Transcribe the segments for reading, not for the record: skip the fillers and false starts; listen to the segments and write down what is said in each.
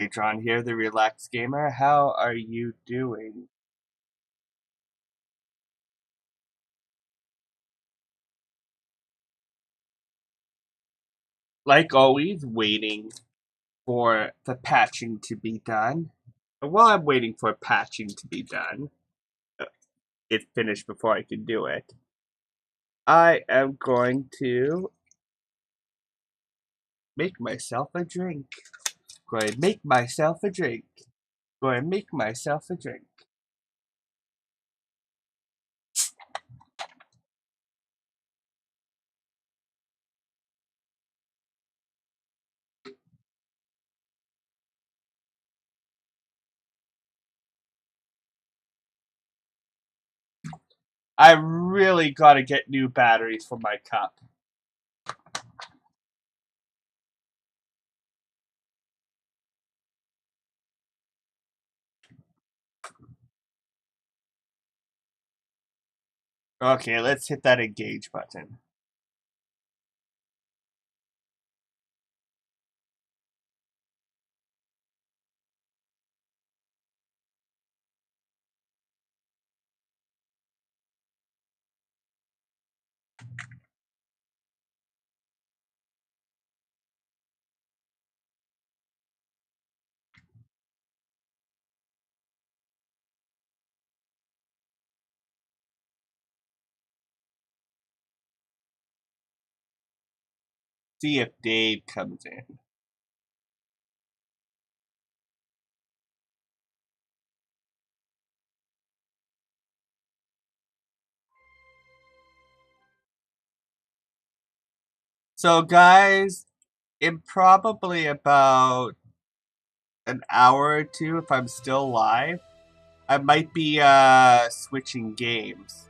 Megatron here, the Relaxed Gamer. How are you doing? Like always, waiting for the patching to be done. And while I'm waiting for patching to be done, it finished before I can do it. I am going to make myself a drink. Go ahead, make myself a drink. Go ahead, make myself a drink. I really gotta get new batteries for my cup. Okay, let's hit that engage button. See if Dave comes in. So, guys, in probably about an hour or two, if I'm still live, I might be switching games.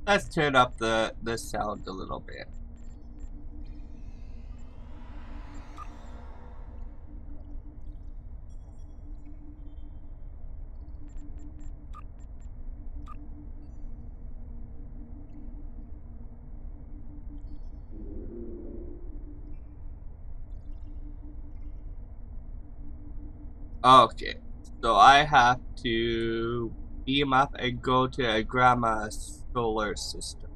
Let's turn up the sound a little bit. Okay, so I have to beam up and go to a grandma's solar system.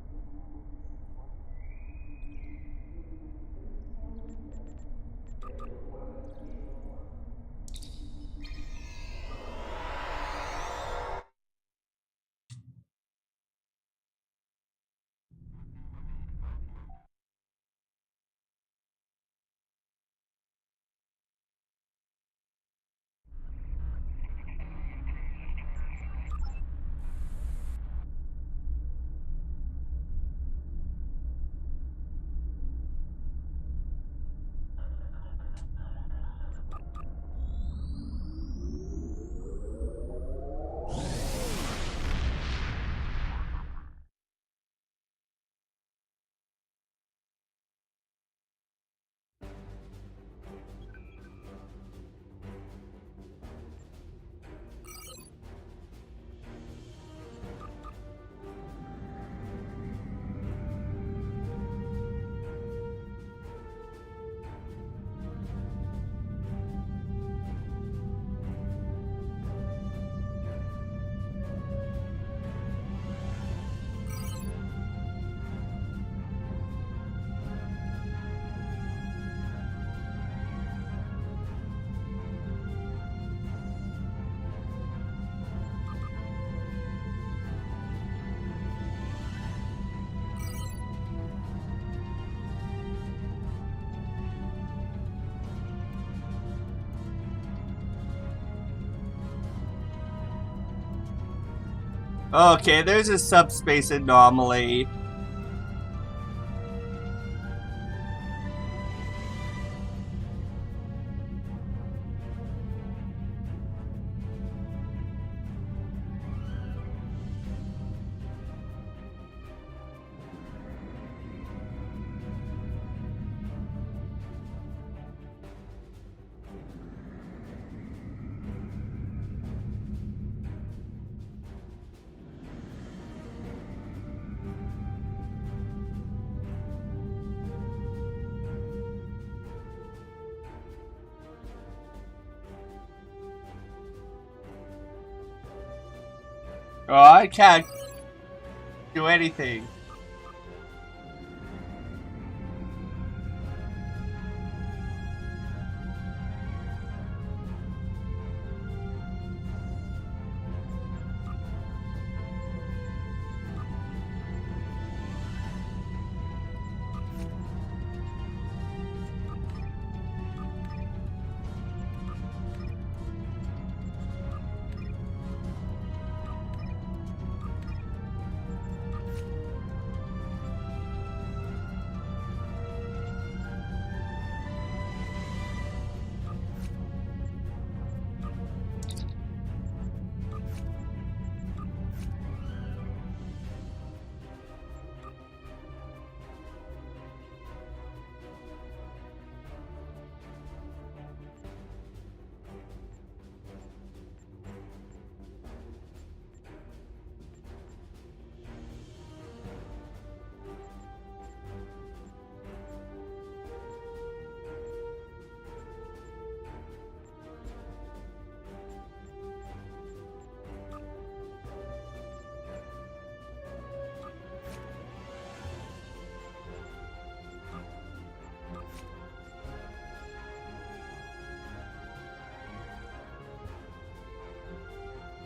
Okay, there's a subspace anomaly. Oh, I can't do anything.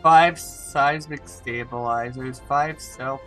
Five seismic stabilizers, 5 self.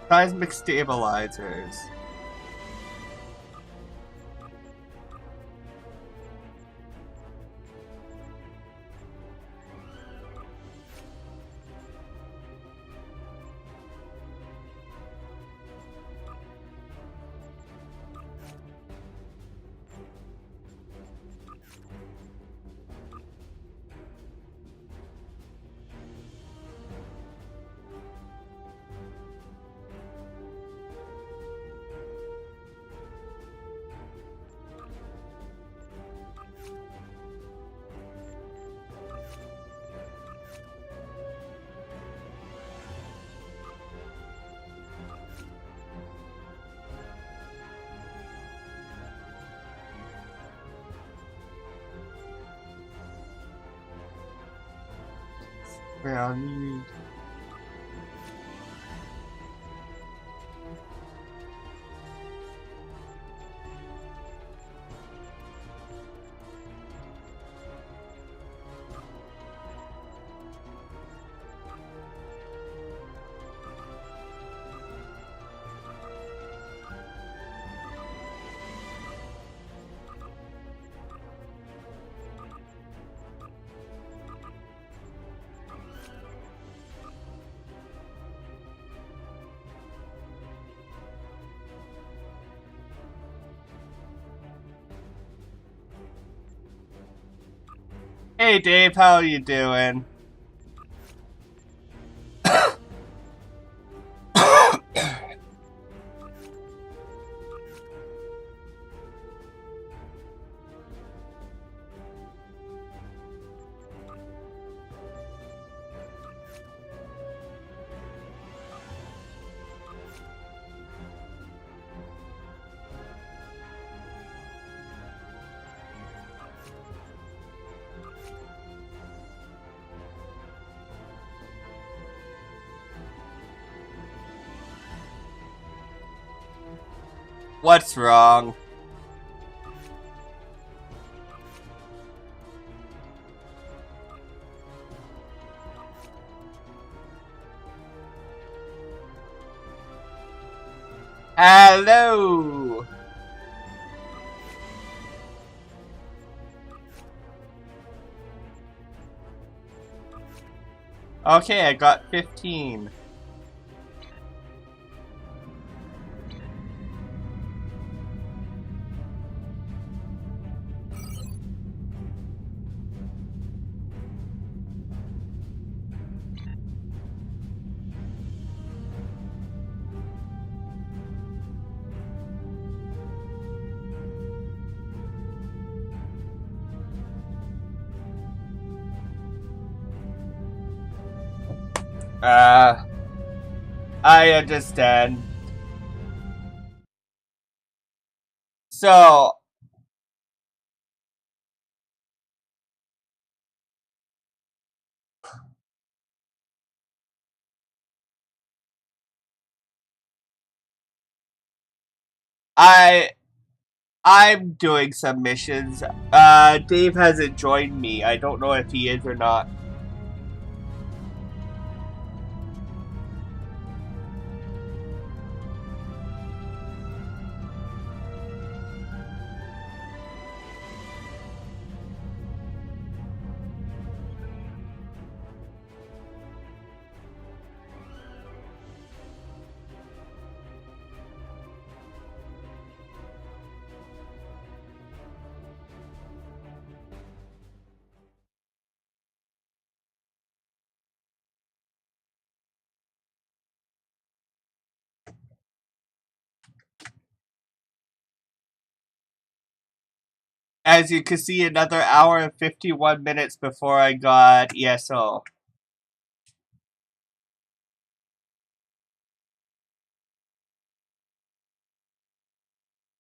Seismic stabilizers. Brownie. Hey Dave, how are you doing? What's wrong? Hello! Okay, I got 15. I understand. So, I'm doing some missions. Dave hasn't joined me. I don't know if he is or not. As you can see, another hour and 51 minutes before I got ESO.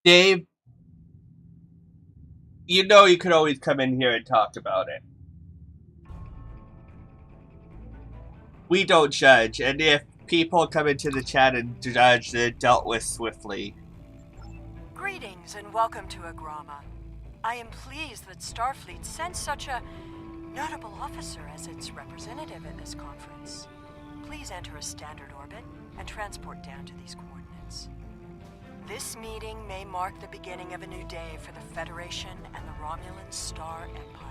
Dave, you know you could always come in here and talk about it. We don't judge, and if people come into the chat and judge, they're dealt with swiftly. Greetings and welcome to Agrama. I am pleased that Starfleet sent such a notable officer as its representative at this conference. Please enter a standard orbit and transport down to these coordinates. This meeting may mark the beginning of a new day for the Federation and the Romulan Star Empire.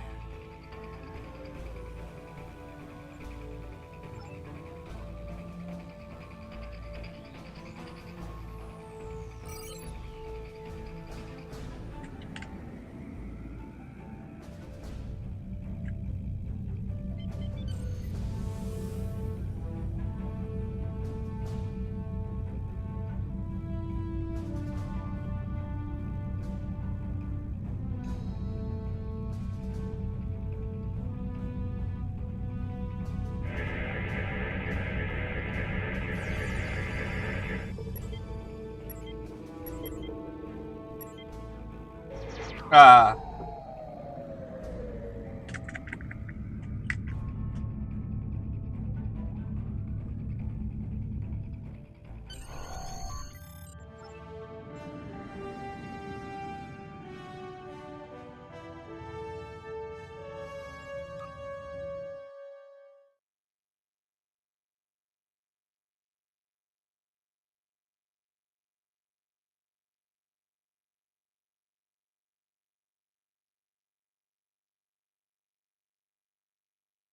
Ah.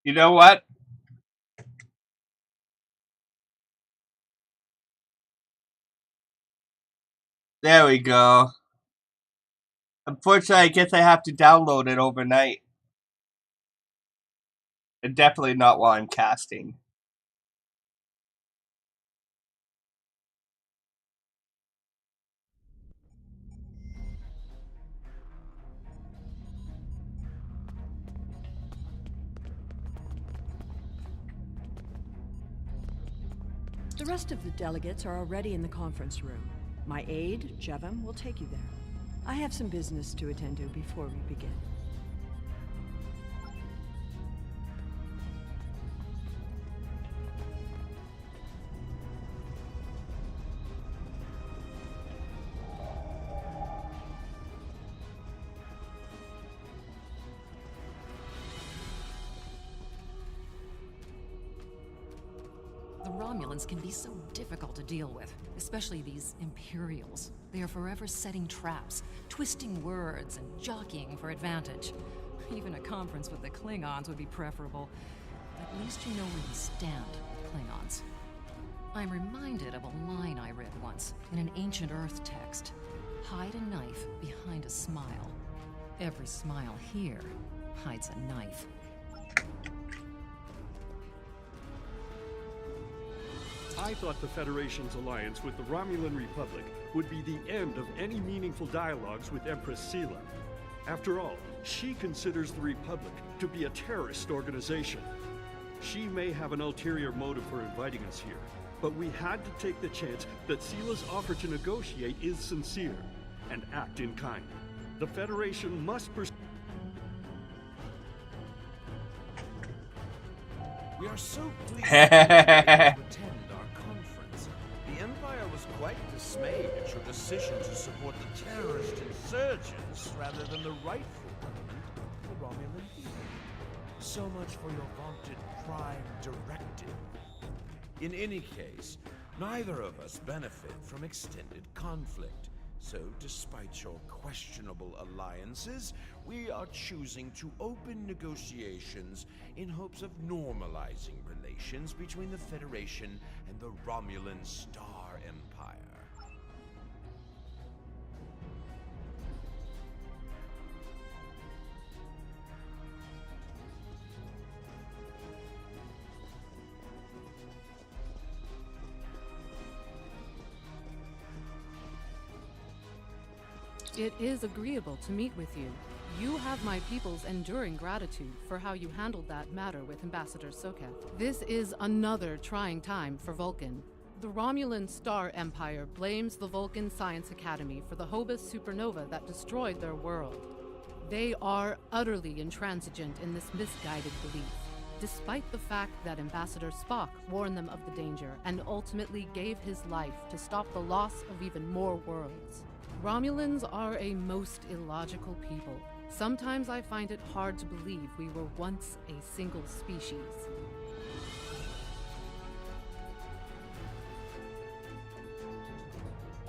You know what? There we go. Unfortunately, I guess I have to download it overnight. And definitely not while I'm casting. The rest of the delegates are already in the conference room. My aide, Jevem, will take you there. I have some business to attend to before we begin. The Romulans can be so difficult to deal with, especially these Imperials. They are forever setting traps, twisting words, and jockeying for advantage. Even a conference with the Klingons would be preferable. At least you know where you stand with Klingons. I'm reminded of a line I read once in an ancient Earth text. Hide a knife behind a smile. Every smile here hides a knife. I thought the Federation's alliance with the Romulan Republic would be the end of any meaningful dialogues with Empress Sela. After all, she considers the Republic to be a terrorist organization. She may have an ulterior motive for inviting us here, but we had to take the chance that Sela's offer to negotiate is sincere and act in kind. The Federation must pursue. We are so pleased to attend our conference. The Empire was quite dismayed at your decision to support the terrorist insurgents rather than the rightful government of the Romulan people. So much for your vaunted Prime Directive. In any case, neither of us benefit from extended conflict. So, despite your questionable alliances, we are choosing to open negotiations in hopes of normalizing relations between the Federation and the Romulan Star Empire. It is agreeable to meet with you. You have my people's enduring gratitude for how you handled that matter with Ambassador Soketh. This is another trying time for Vulcan. The Romulan Star Empire blames the Vulcan Science Academy for the Hobus supernova that destroyed their world. They are utterly intransigent in this misguided belief, despite the fact that Ambassador Spock warned them of the danger and ultimately gave his life to stop the loss of even more worlds. Romulans are a most illogical people. Sometimes I find it hard to believe we were once a single species.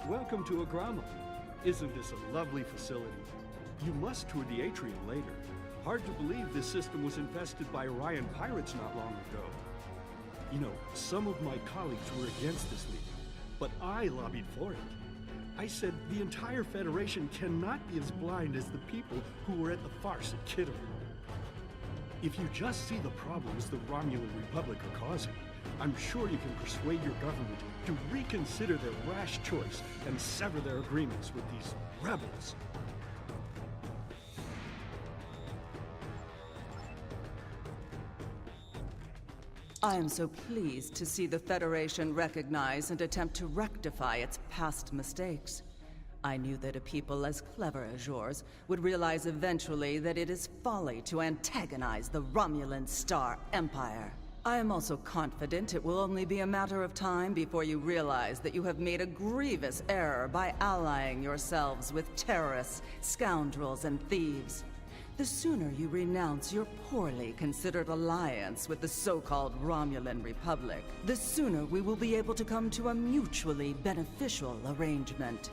Welcome to Agrama. Isn't this a lovely facility? You must tour the atrium later. Hard to believe this system was infested by Orion pirates not long ago. You know, some of my colleagues were against this leaving, but I lobbied for it. I said the entire Federation cannot be as blind as the people who were at the farce at Kittim. If you just see the problems the Romulan Republic are causing, I'm sure you can persuade your government to reconsider their rash choice and sever their agreements with these rebels. I am so pleased to see the Federation recognize and attempt to rectify its past mistakes. I knew that a people as clever as yours would realize eventually that it is folly to antagonize the Romulan Star Empire. I am also confident it will only be a matter of time before you realize that you have made a grievous error by allying yourselves with terrorists, scoundrels, and thieves. The sooner you renounce your poorly considered alliance with the so-called Romulan Republic, the sooner we will be able to come to a mutually beneficial arrangement.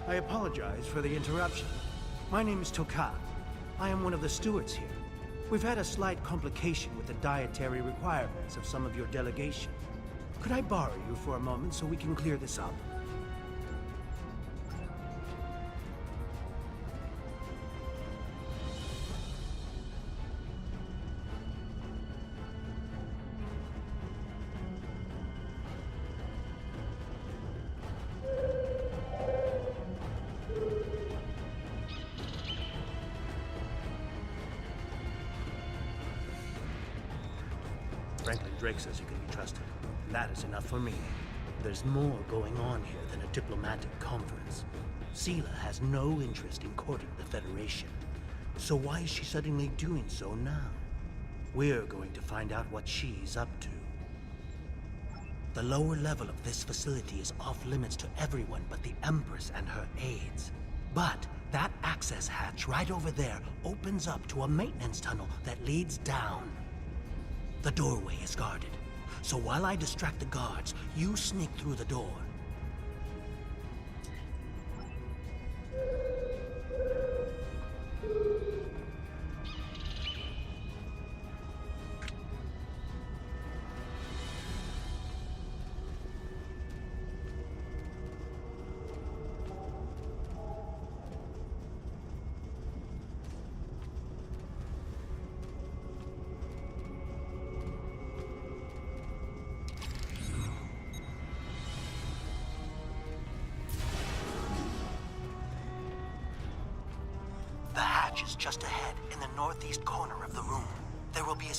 I apologize for the interruption. My name is Tokat. I am one of the stewards here. We've had a slight complication with the dietary requirements of some of your delegation. Could I borrow you for a moment so we can clear this up? Franklin Drake says you can be trusted. And that is enough for me. There's more going on here than a diplomatic conference. Sela has no interest in courting the Federation. So why is she suddenly doing so now? We're going to find out what she's up to. The lower level of this facility is off limits to everyone but the Empress and her aides. But that access hatch right over there opens up to a maintenance tunnel that leads down. The doorway is guarded, so while I distract the guards, you sneak through the door. The hatch is just ahead, in the northeast corner of the room. There will be a...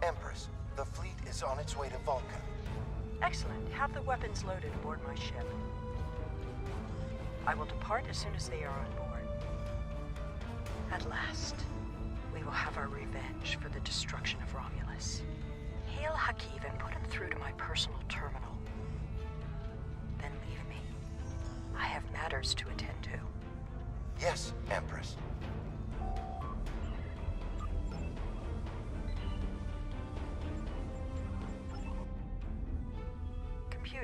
Empress, the fleet is on its way to Vulcan. Excellent. Have the weapons loaded aboard my ship. I will depart as soon as they are on board. At last, we will have our revenge for the destruction of Romulus. Hail Hakiv and put him through to my personal terminal. Then leave me. I have matters to attend to. Yes, Empress.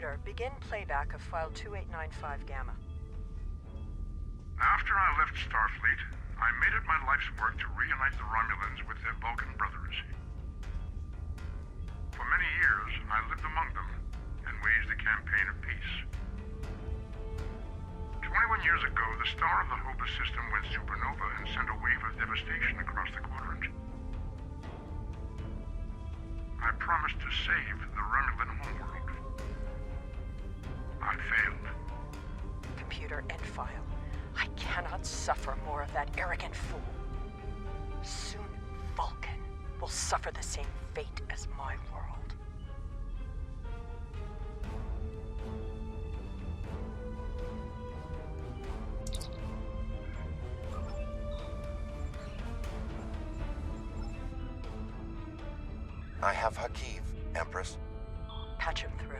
Computer, begin playback of file 2895 Gamma. After I left Starfleet, I made it my life's work to reunite the Romulans with their Vulcan brothers. For many years, I lived among them and waged a campaign of peace. 21 years ago, the star of the Hobus system went supernova and sent a wave of devastation across the quadrant. I promised to save the Romulan homeworld. I failed. Computer, end file. I cannot suffer more of that arrogant fool. Soon, Vulcan will suffer the same fate as my world. I have Hakiv, Empress. Patch him through.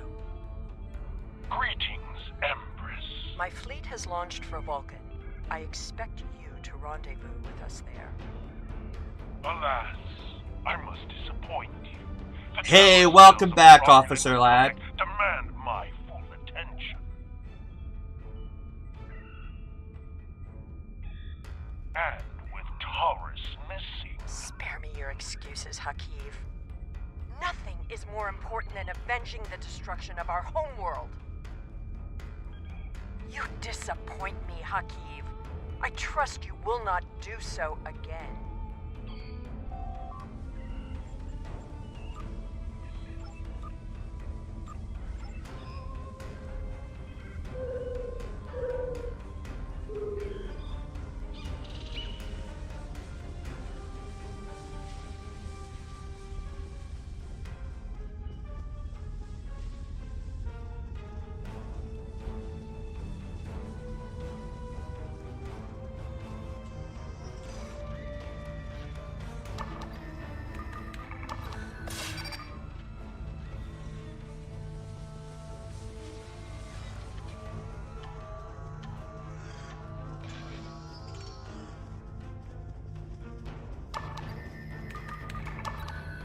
Greetings, Empress. My fleet has launched for Vulcan. I expect you to rendezvous with us there. Alas, I must disappoint you. The Hey, terror welcome cells of back, the Romulan Officer Ladd. Republic demand my full attention. And with Taurus missing, Spare me your excuses, Hakiv. Nothing is more important than avenging the destruction of our homeworld. You disappoint me, Hakiv. I trust you will not do so again.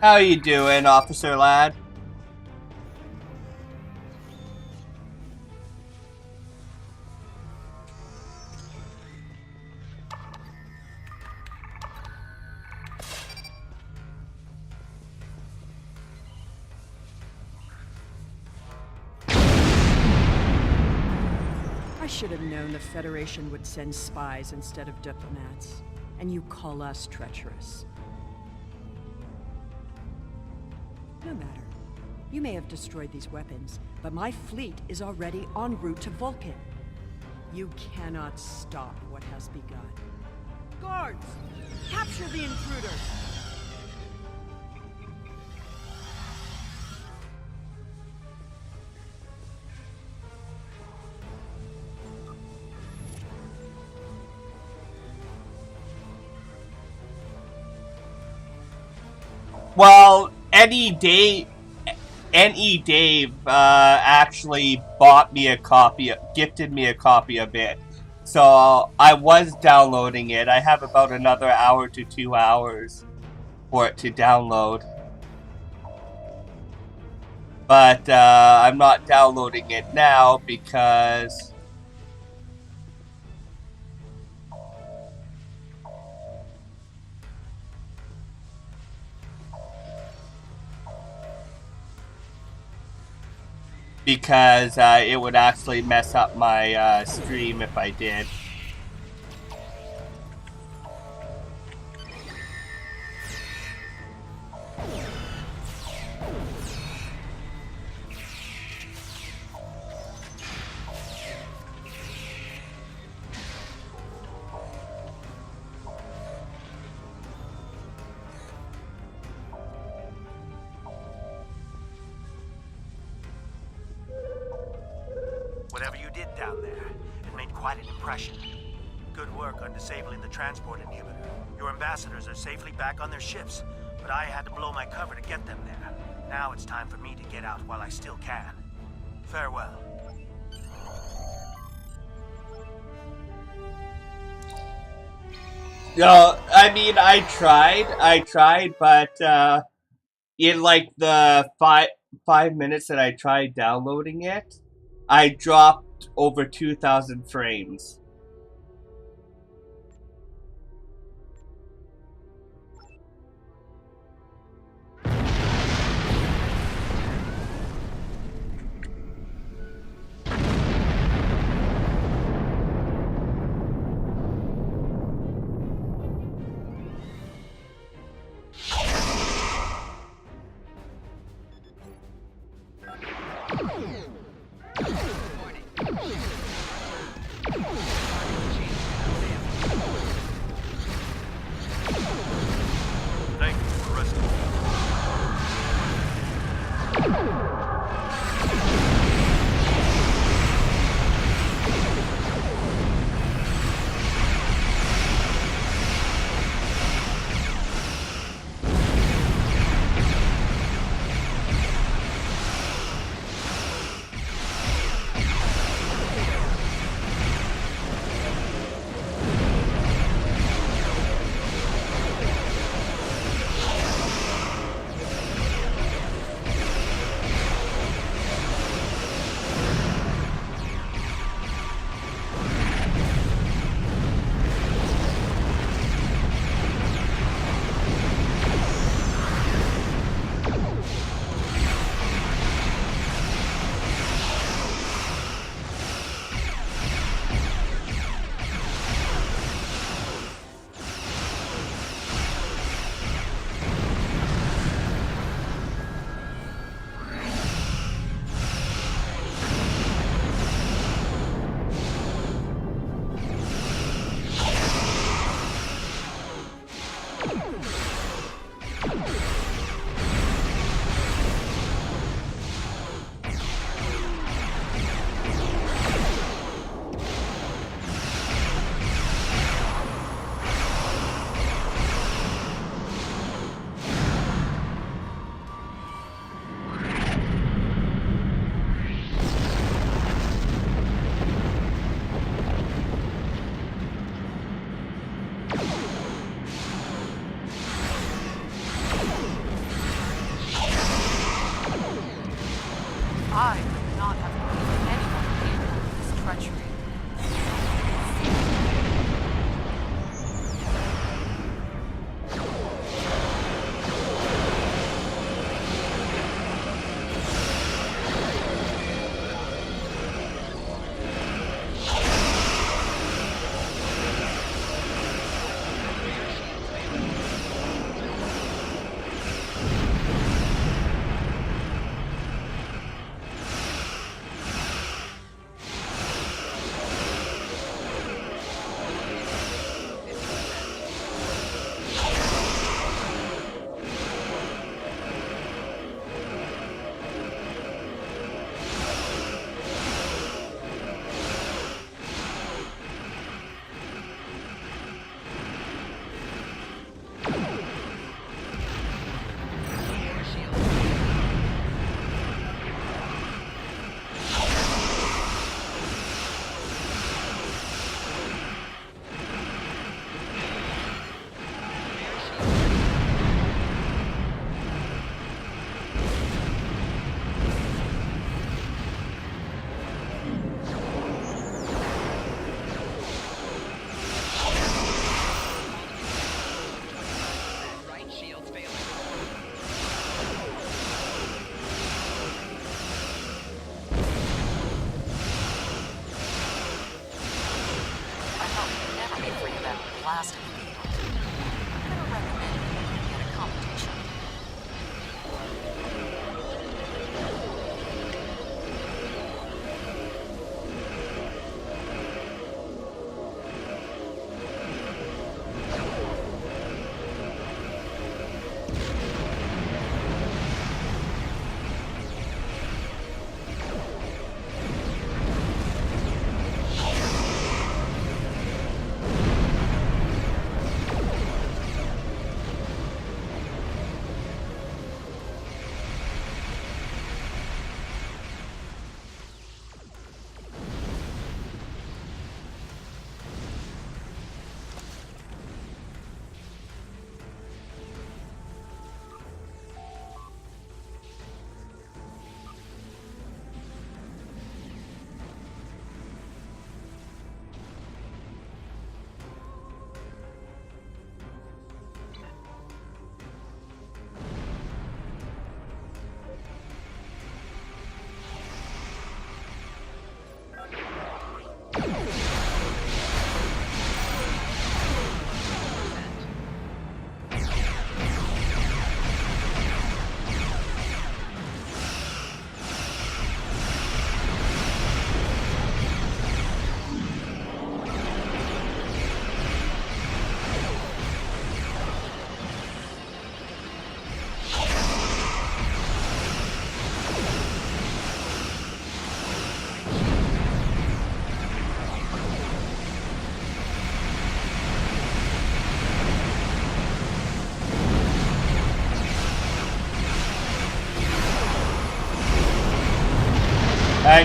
How you doing, Officer Ladd? I should have known the Federation would send spies instead of diplomats. And you call us treacherous. No matter. You may have destroyed these weapons, but my fleet is already en route to Vulcan. You cannot stop what has begun. Guards! Capture the intruders! Well, N.E. Dave actually bought me a copy, gifted me a copy of it. So I was downloading it. I have about another hour to 2 hours for it to download. But I'm not downloading it now because it would actually mess up my stream if I did. Whatever you did down there, it made quite an impression. Good work on disabling the transport inhibitor. Your ambassadors are safely back on their ships, but I had to blow my cover to get them there. Now it's time for me to get out while I still can. Farewell. No, I mean, I tried, but in like the 5 minutes that I tried downloading it, I dropped over 2,000 frames. Thank you for rescuing me. I would not have believed anyone capable of this treachery. Plastic needle. I'm gonna recommend you get a competition.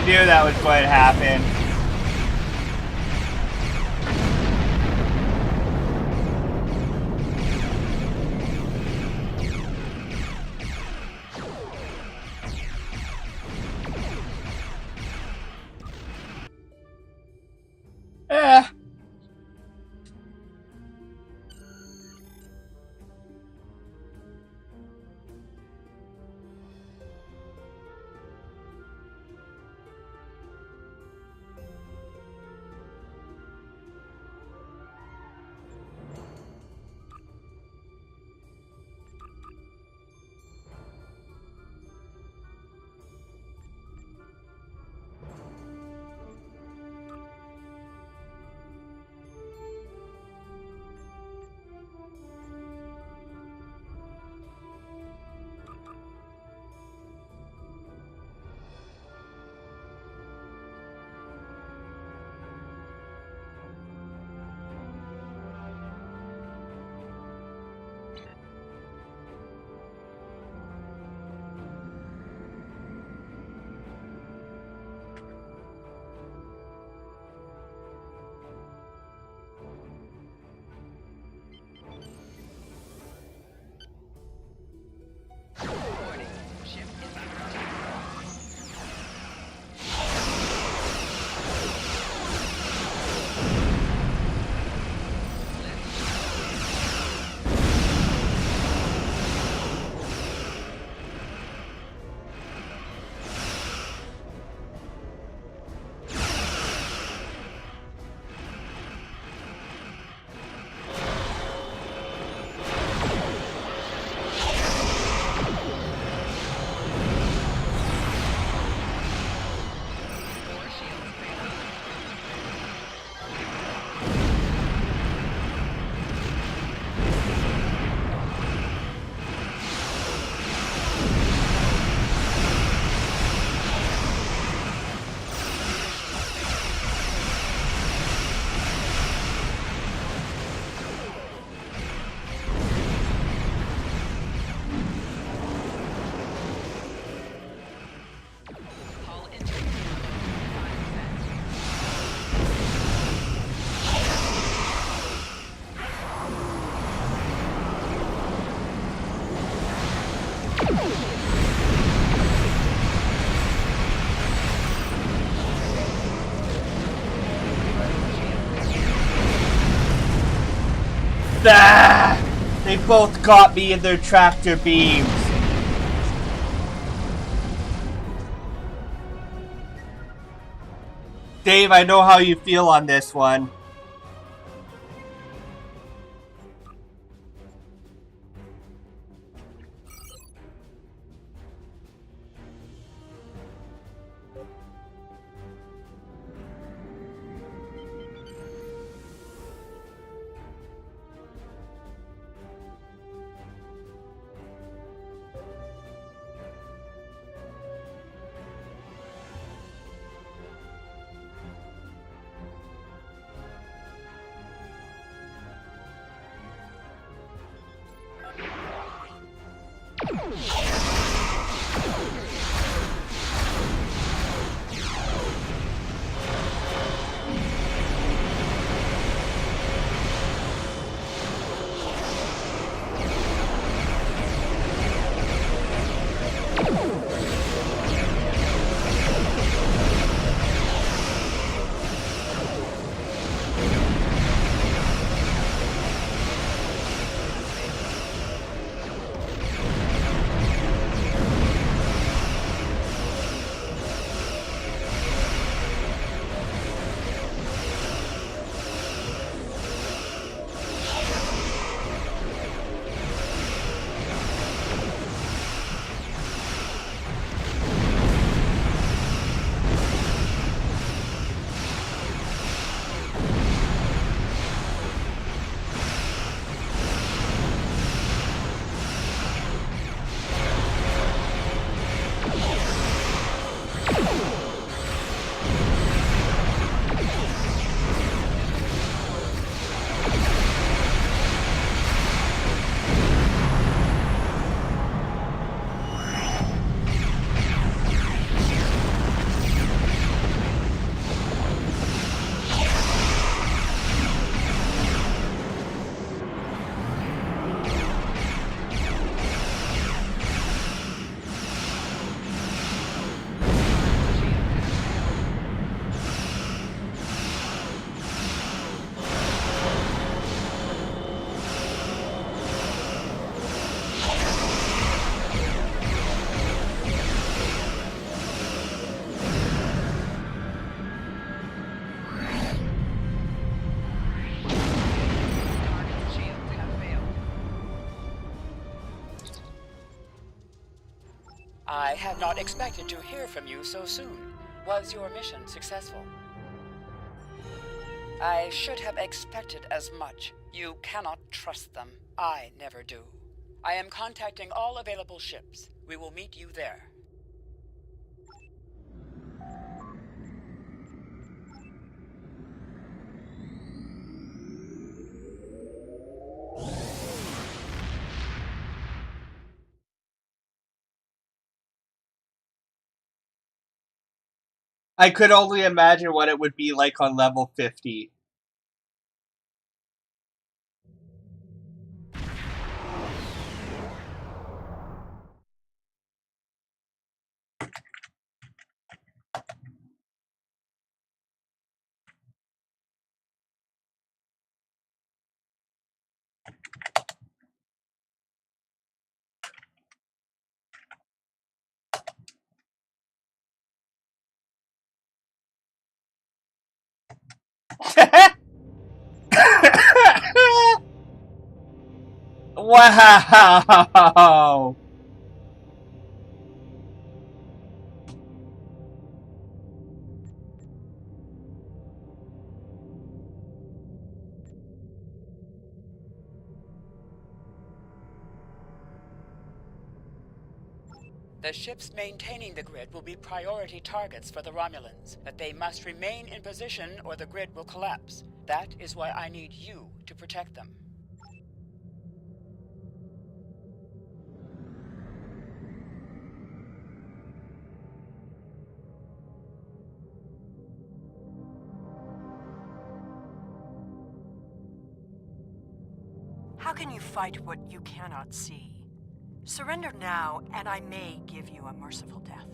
knew that was going to happen. Ah! They both got me in their tractor beams. Dave, I know how you feel on this one. had not expected to hear from you so soon. Was your mission successful? I should have expected as much. You cannot trust them. I never do. I am contacting all available ships. We will meet you there. I could only imagine what it would be like on level 50. Wow! The ships maintaining the grid will be priority targets for the Romulans, but they must remain in position or the grid will collapse. That is why I need you to protect them. How can you fight what you cannot see? Surrender now, and I may give you a merciful death.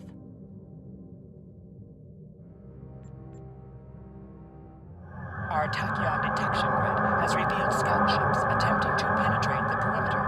Our tachyon detection grid has revealed scout ships attempting to penetrate the perimeter.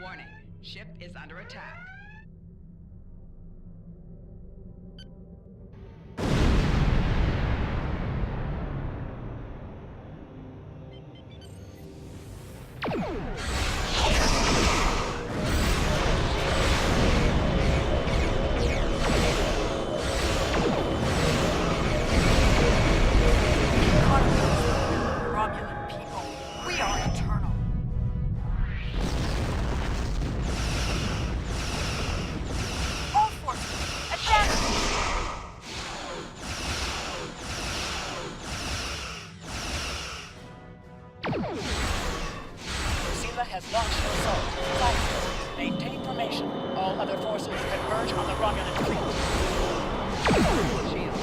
Warning, ship is under attack. other forces converge on the Romulan fleet. Shield.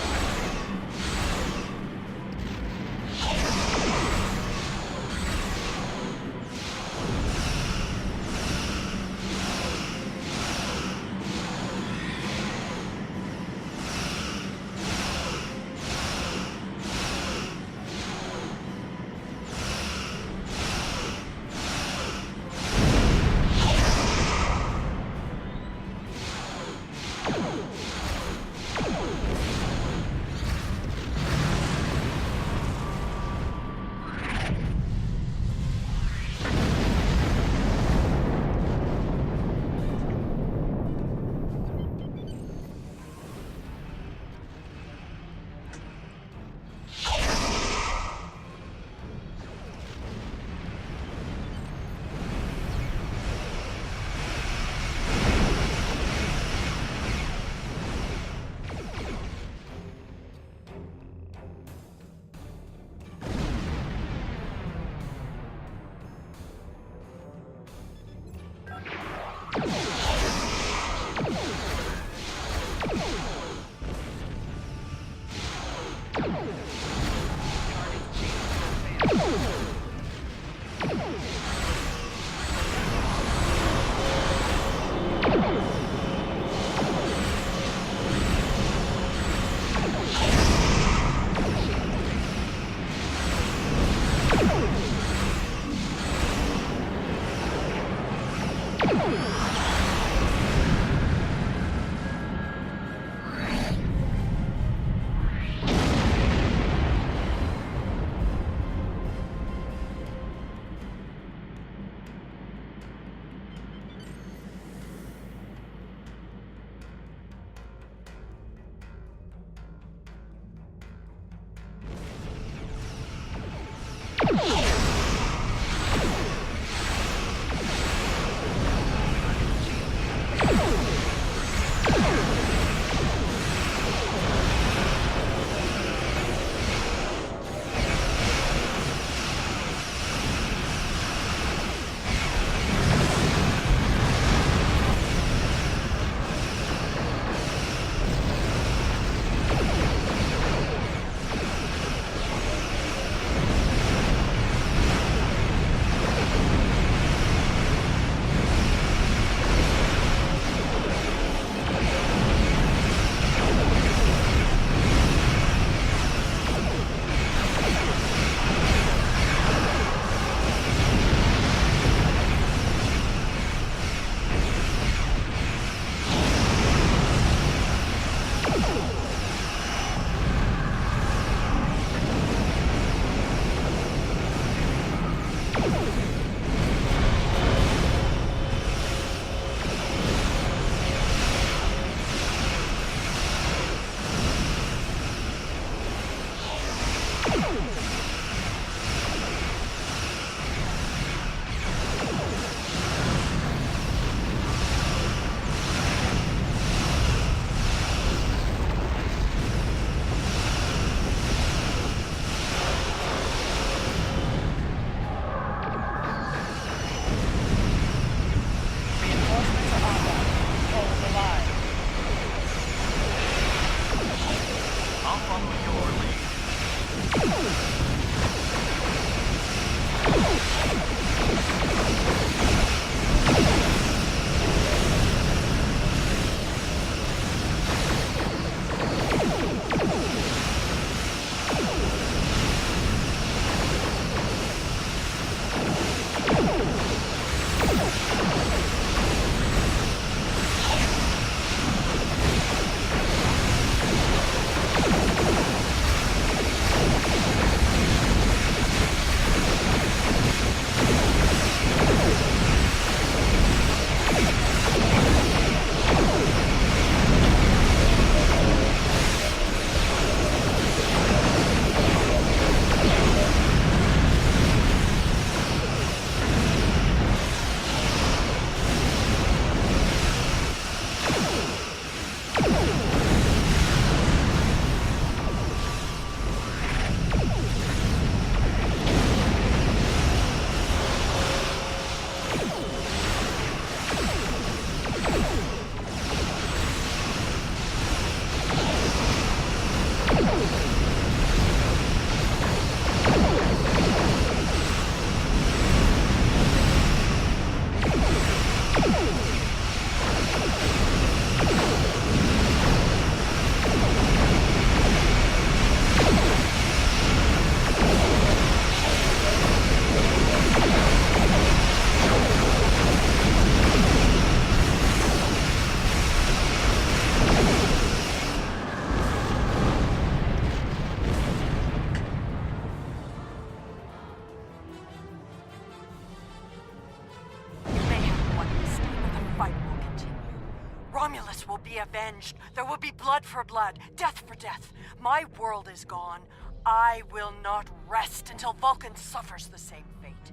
Romulus will be avenged. There will be blood for blood, death for death. My world is gone. I will not rest until Vulcan suffers the same fate.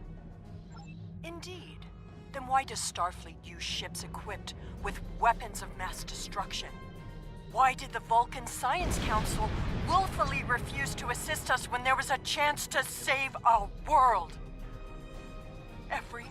Indeed. Then why does Starfleet use ships equipped with weapons of mass destruction? Why did the Vulcan Science Council willfully refuse to assist us when there was a chance to save our world? Every...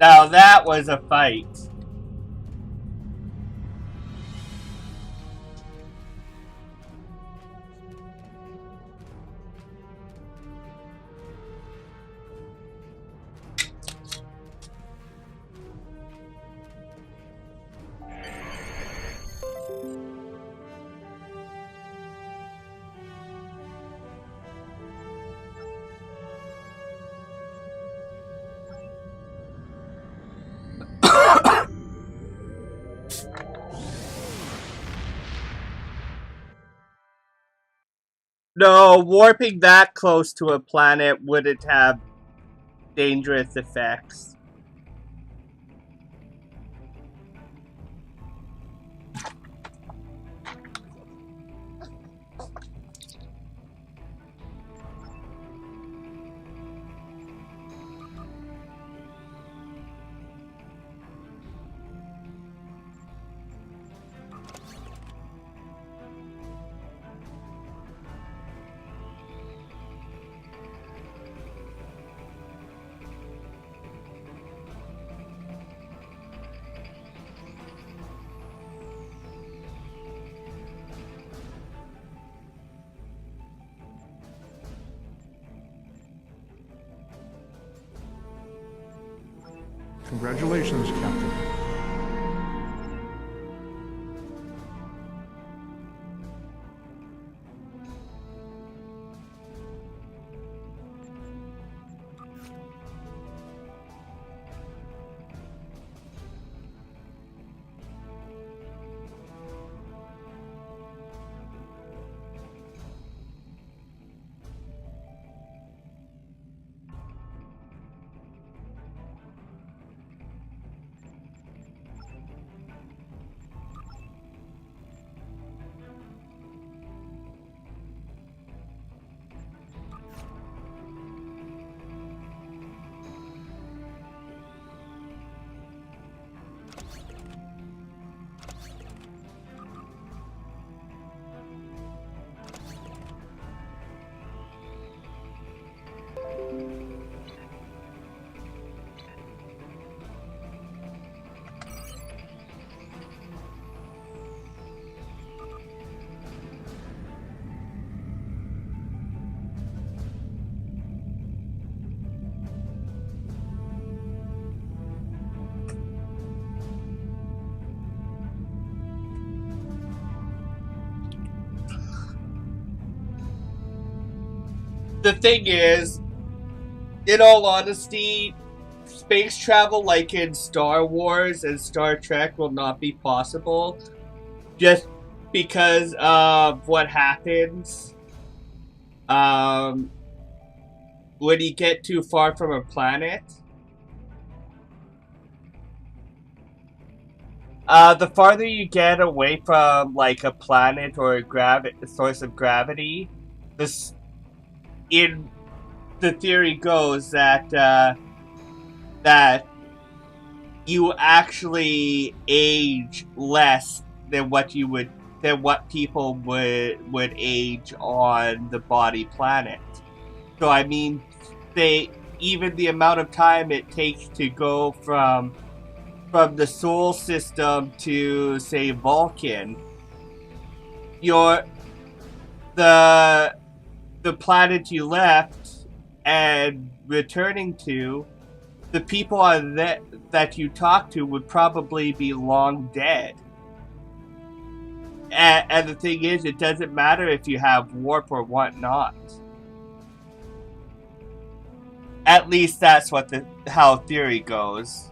Now that was a fight. No, warping that close to a planet wouldn't have dangerous effects. Congratulations, Captain. The thing is, in all honesty, space travel like in Star Wars and Star Trek will not be possible just because of what happens when you get too far from a planet. The farther you get away from like a planet or a source of gravity, in the theory goes that that you actually age less than what people would age on the body planet. So I mean, even the amount of time it takes to go from the Sol system to say Vulcan, the planet you left and returning to, the people that you talk to would probably be long dead. And the thing is, it doesn't matter if you have warp or whatnot. At least that's how theory goes.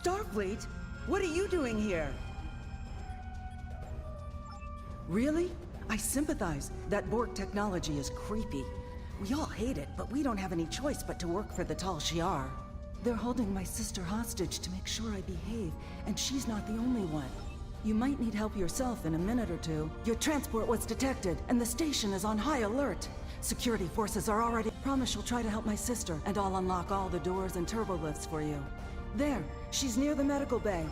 Starfleet? What are you doing here? Really? I sympathize. That Borg technology is creepy. We all hate it, but we don't have any choice but to work for the Tal Shiar. They're holding my sister hostage to make sure I behave, and she's not the only one. You might need help yourself in a minute or two. Your transport was detected, and the station is on high alert. Security forces are already... Promise you'll try to help my sister, and I'll unlock all the doors and turbolifts for you. There, she's near the medical bay.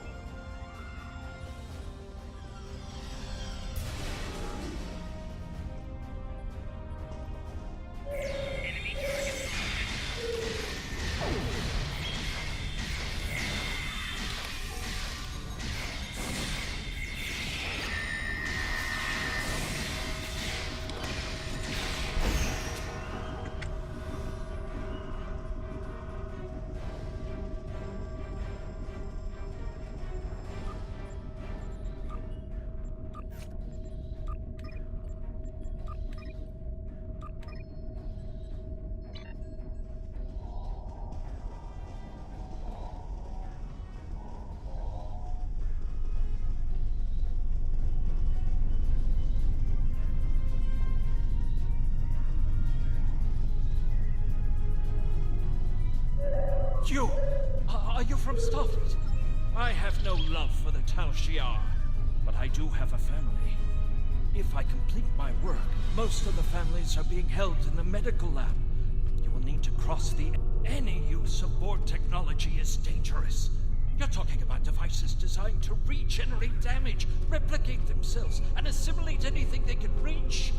You! Are you from Starfleet? I have no love for the Tal Shiar, but I do have a family. If I complete my work, most of the families are being held in the medical lab. You will need to cross the... Any use of Borg technology is dangerous. You're talking about devices designed to regenerate damage, replicate themselves, and assimilate anything they can reach.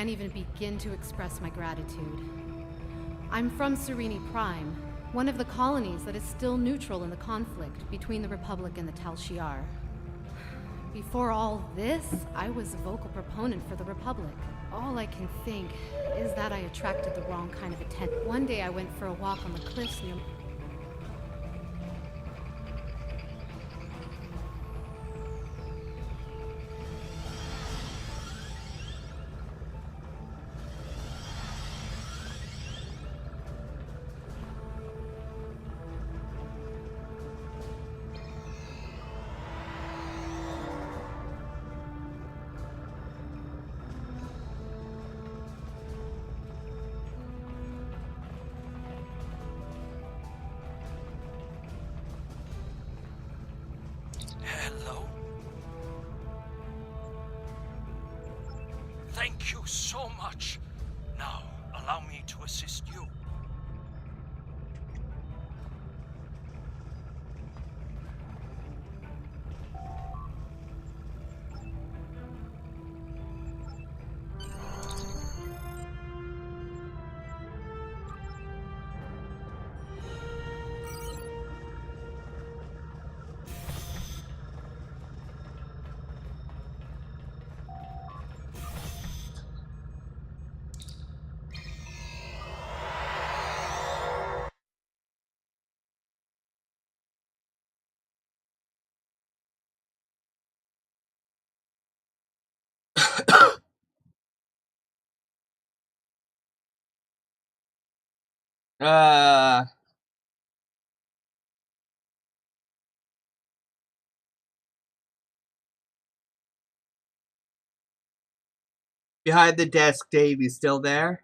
can't even begin to express my gratitude. I'm from Serene Prime, one of the colonies that is still neutral in the conflict between the Republic and the Tal Shiar. Before all this, I was a vocal proponent for the Republic. All I can think is that I attracted the wrong kind of attention. One day I went for a walk on the cliffs near... Hello? Thank you so much. Now, allow me to assist you. Behind the desk, Dave, you still there?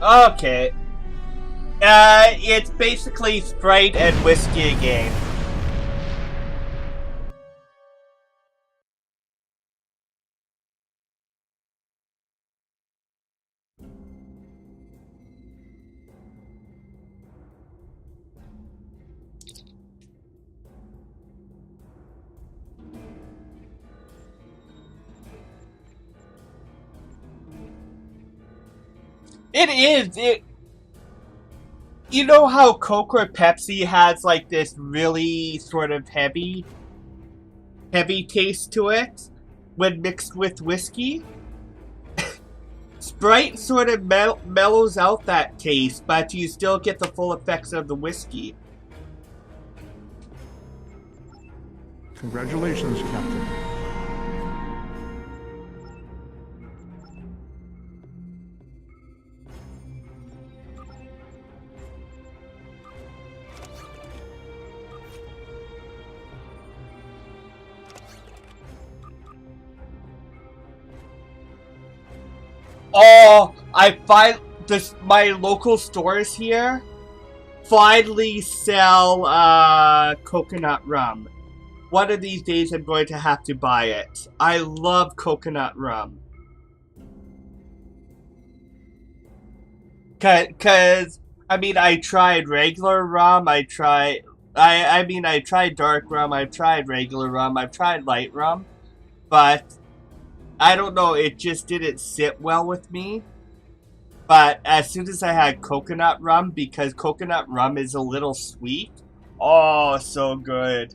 Okay. It's basically Sprite and whiskey again. It is. You know how Coke or Pepsi has like this really sort of heavy taste to it when mixed with whiskey? Sprite sort of mellows out that taste, but you still get the full effects of the whiskey. Congratulations, Captain. Oh, I find this. My local stores here finally sell coconut rum. One of these days, I'm going to have to buy it. I love coconut rum. Cause I mean, I tried regular rum. I tried dark rum. I've tried regular rum. I've tried light rum, but I don't know, it just didn't sit well with me. But as soon as I had coconut rum, because coconut rum is a little sweet, oh, so good.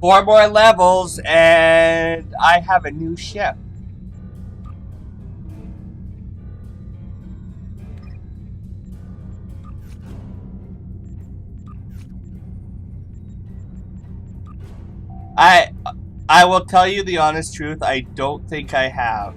Four more levels, and I have a new ship. I will tell you the honest truth, I don't think I have.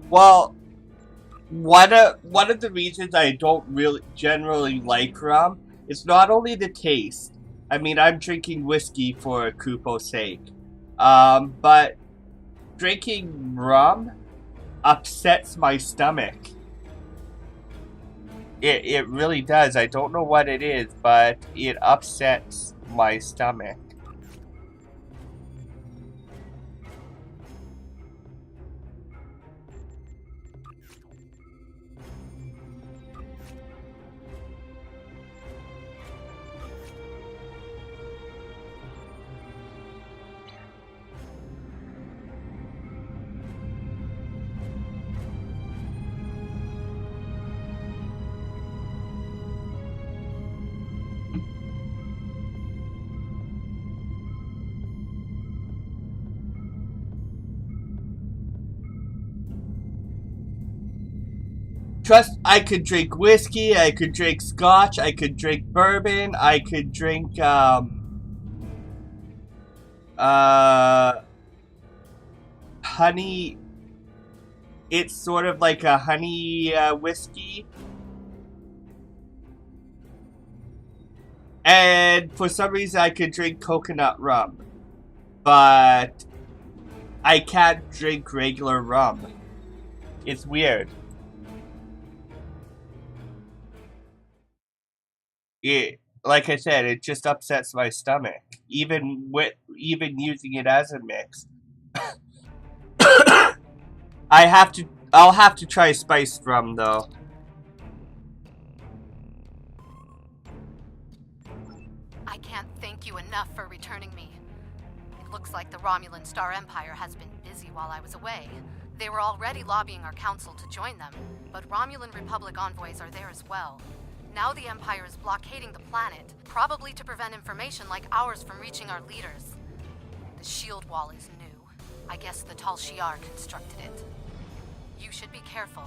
Well, one of the reasons I don't really generally like rum is not only the taste. I mean, I'm drinking whiskey for Kupo's sake, but drinking rum upsets my stomach. It really does. I don't know what it is, but it upsets my stomach. Trust, I could drink whiskey, I could drink scotch, I could drink bourbon, I could drink, honey. It's sort of like a honey, whiskey. And for some reason I could drink coconut rum. But I can't drink regular rum. It's weird. Like I said, it just upsets my stomach, even using it as a mix. I I'll have to try spiced rum though. I can't thank you enough for returning me. It looks like the Romulan Star Empire has been busy while I was away. They were already lobbying our council to join them, but Romulan Republic envoys are there as well. Now the Empire is blockading the planet, probably to prevent information like ours from reaching our leaders. The shield wall is new. I guess the Tal Shiar constructed it. You should be careful.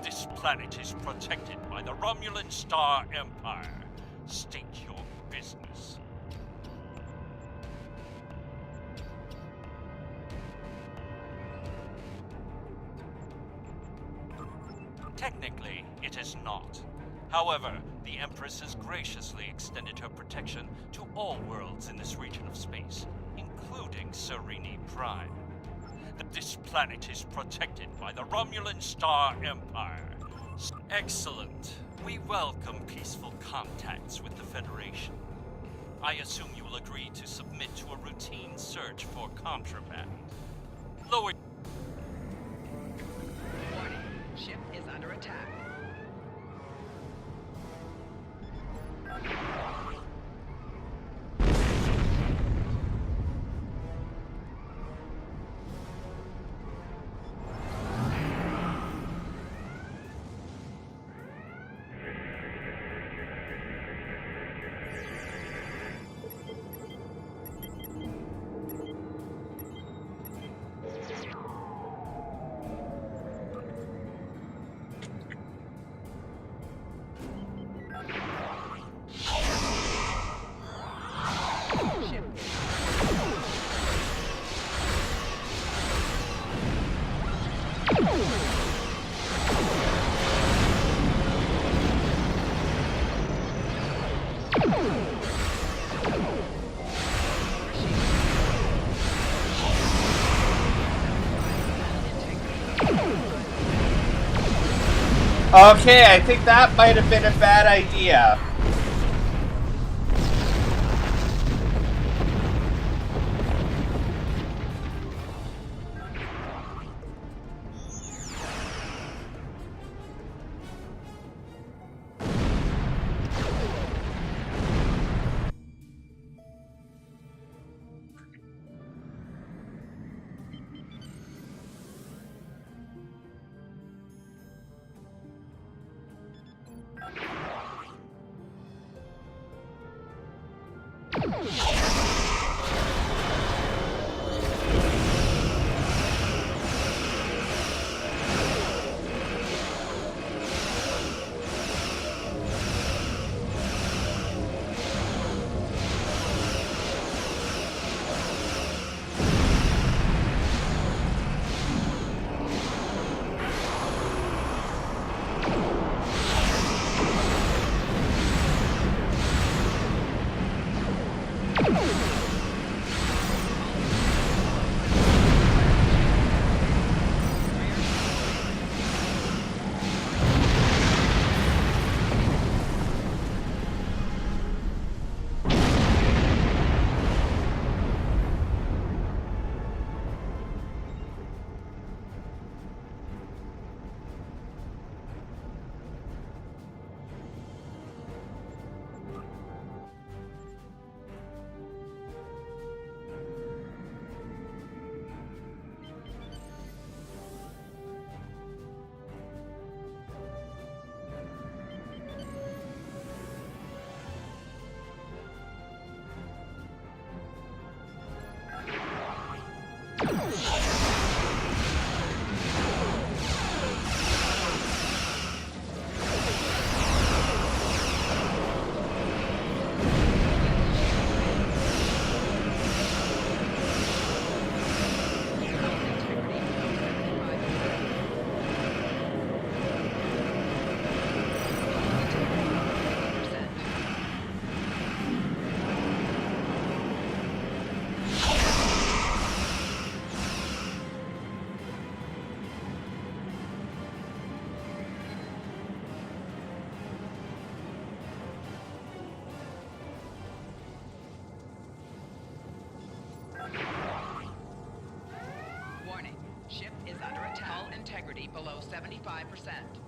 This planet is protected by the Romulan Star Empire. State your business. Technically, it is not. However, the Empress has graciously extended her protection to all worlds in this region of space, including Serene Prime. This planet is protected by the Romulan Star Empire. Excellent. We welcome peaceful contacts with the Federation. I assume you will agree to submit to a routine search for contraband. Lower... Warning. Ship is under attack. Okay, I think that might have been a bad idea. below 75%.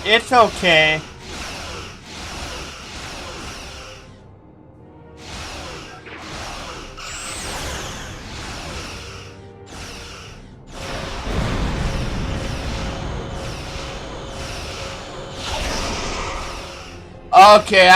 It's okay. Okay,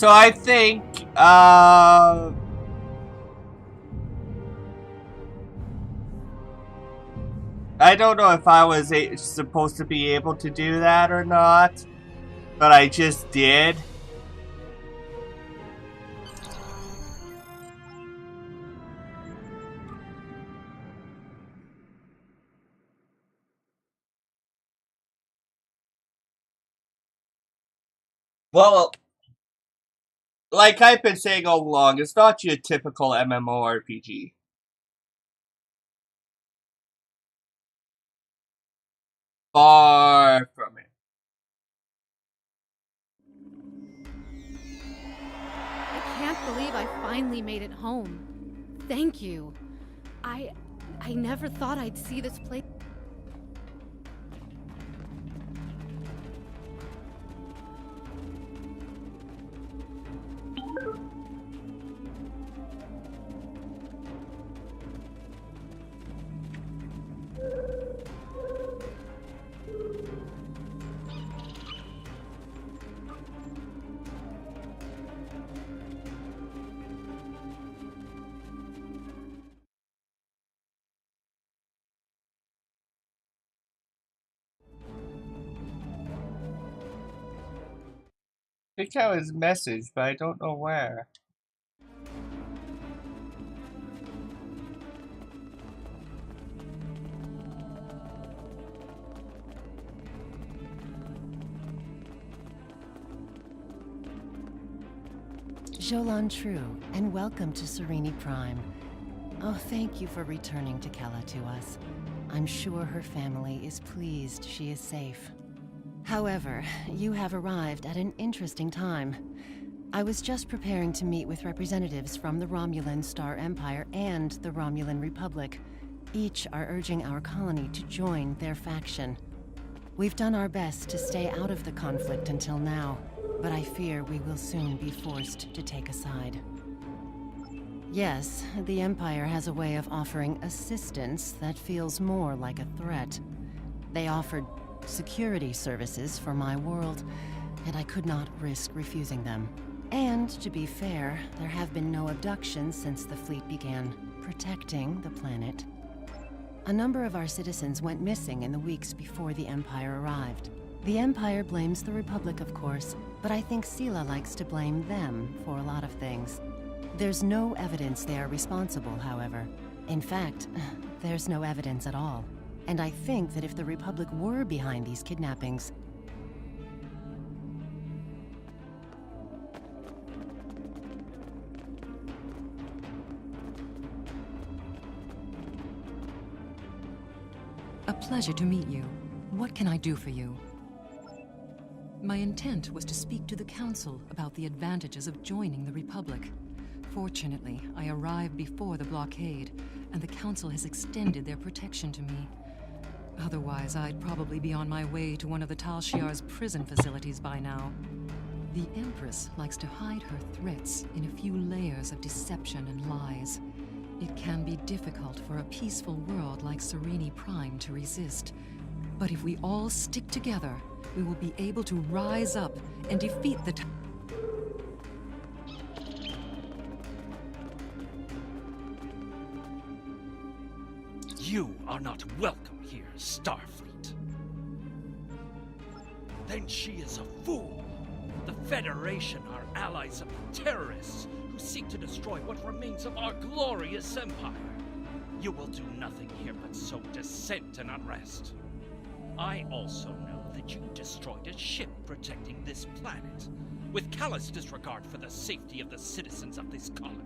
So I think, I don't know if I was supposed to be able to do that or not, but I just did. Well, like I've been saying all along, it's not your typical MMORPG. Far from it. I can't believe I finally made it home. Thank you. I never thought I'd see this place. I think I was messaged, but I don't know where. Jolan True, and welcome to Serene Prime. Oh, thank you for returning Tekela to us. I'm sure her family is pleased she is safe. However, you have arrived at an interesting time. I was just preparing to meet with representatives from the Romulan Star Empire and the Romulan Republic. Each are urging our colony to join their faction. We've done our best to stay out of the conflict until now, but I fear we will soon be forced to take a side. Yes, the Empire has a way of offering assistance that feels more like a threat. They offered security services for my world, and I could not risk refusing them. And to be fair, there have been no abductions since the fleet began protecting the planet. A number of our citizens went missing in the weeks before the Empire arrived. The Empire blames the Republic, of course, but I think Sela likes to blame them for a lot of things. There's no evidence they are responsible, however. In fact, there's no evidence at all. And I think that if the Republic were behind these kidnappings... A pleasure to meet you. What can I do for you? My intent was to speak to the Council about the advantages of joining the Republic. Fortunately, I arrived before the blockade, and the Council has extended their protection to me. Otherwise, I'd probably be on my way to one of the Tal Shiar's prison facilities by now. The Empress likes to hide her threats in a few layers of deception and lies. It can be difficult for a peaceful world like Serene Prime to resist. But if we all stick together, we will be able to rise up and defeat the You are not welcome here, Starfleet. Then she is a fool. The Federation are allies of the terrorists who seek to destroy what remains of our glorious empire. You will do nothing here but sow dissent and unrest. I also know that you destroyed a ship protecting this planet, with callous disregard for the safety of the citizens of this colony.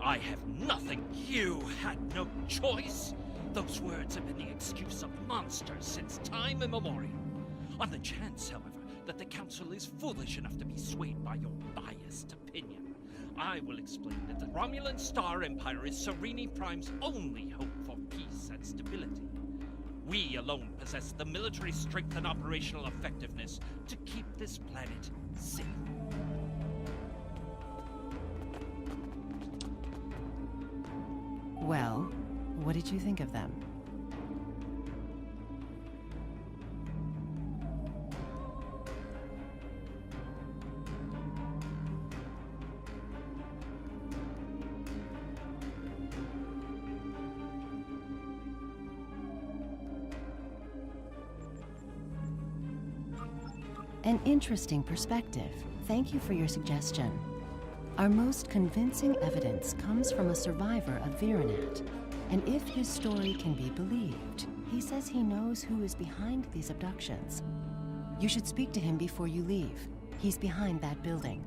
I have nothing. You had no choice. Those words have been the excuse of monsters since time immemorial. On the chance, however, that the Council is foolish enough to be swayed by your biased opinion, I will explain that the Romulan Star Empire is Serene Prime's only hope for peace and stability. We alone possess the military strength and operational effectiveness to keep this planet safe. Well, what did you think of them? An interesting perspective. Thank you for your suggestion. Our most convincing evidence comes from a survivor of Virenat. And if his story can be believed, he says he knows who is behind these abductions. You should speak to him before you leave. He's behind that building.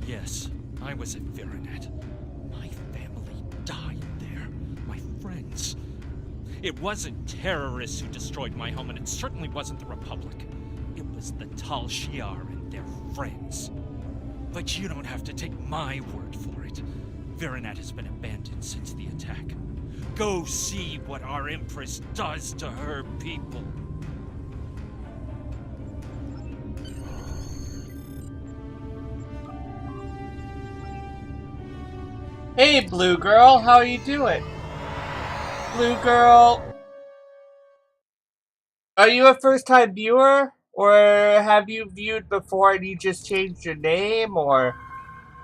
Yes, I was at Virenat. My family died there. My friends. It wasn't terrorists who destroyed my home, and it certainly wasn't the Republic. It was the Tal Shiar and their friends. But you don't have to take my word for it. Virenat has been abandoned since the attack. Go see what our Empress does to her people. Hey, Blue Girl, how you doing? Blue Girl, are you a first-time viewer? Or have you viewed before and you just changed your name? Or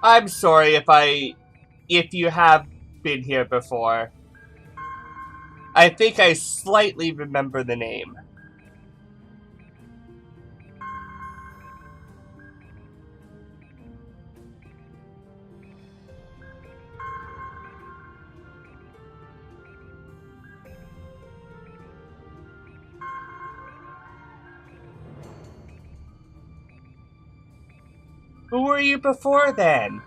I'm sorry if you have been here before. I think I slightly remember the name. Who were you before then?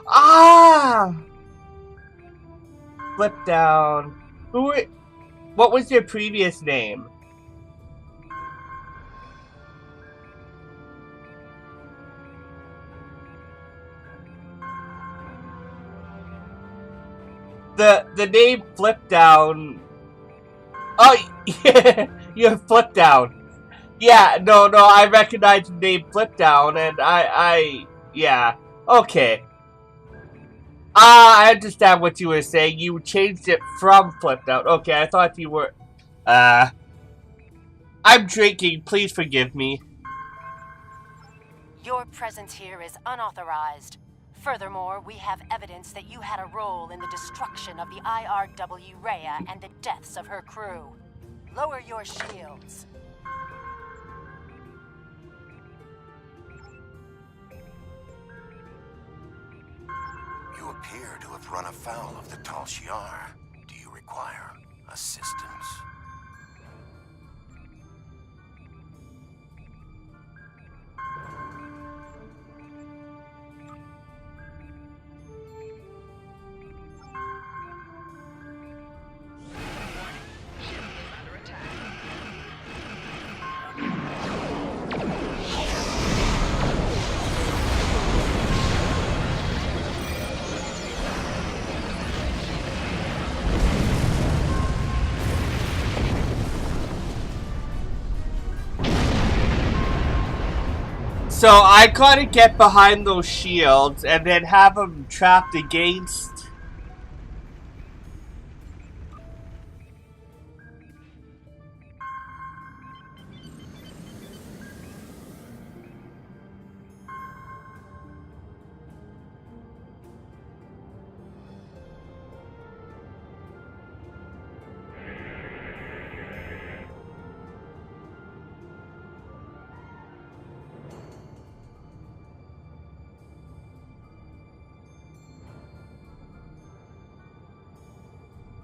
Ah! Flip down. What was your previous name? The name Flip Down. Oh, yeah, you have Flip Down. Yeah, no, I recognize the name Flip Down, and yeah, okay. I understand what you were saying. You changed it from Flip Down. Okay, I thought you were. I'm drinking. Please forgive me. Your presence here is unauthorized. Furthermore, we have evidence that you had a role in the destruction of the IRW Rhea and the deaths of her crew. Lower your shields. You appear to have run afoul of the Tal Shiar. Do you require assistance? So I gotta get behind those shields and then have them trapped against.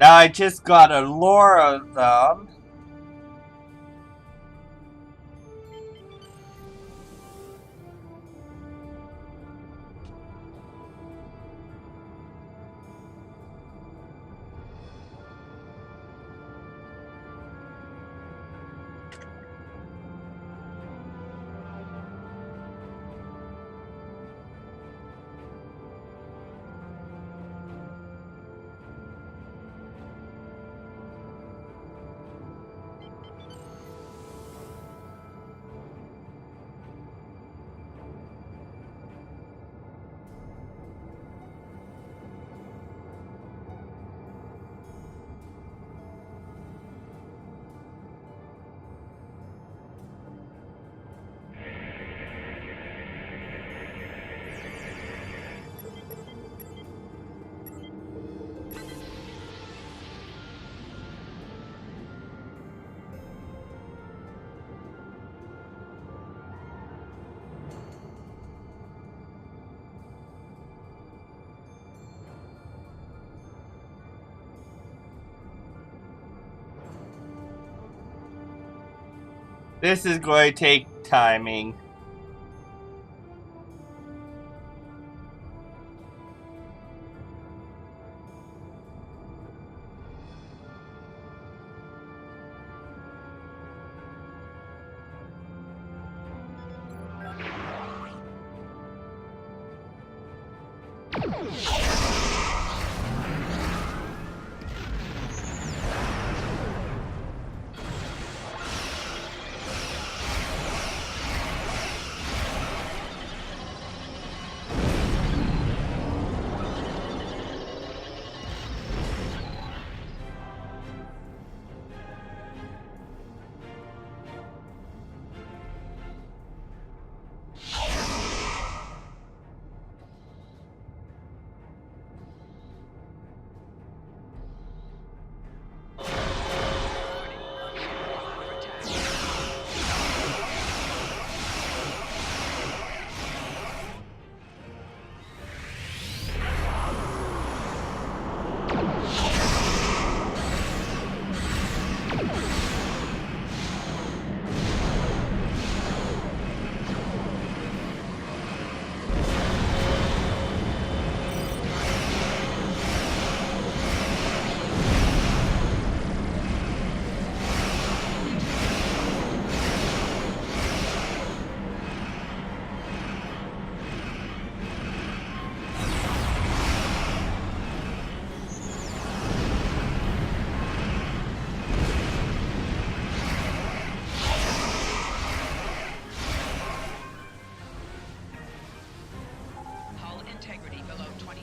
I just gotta lure them. This is going to take timing. Integrity below 25%.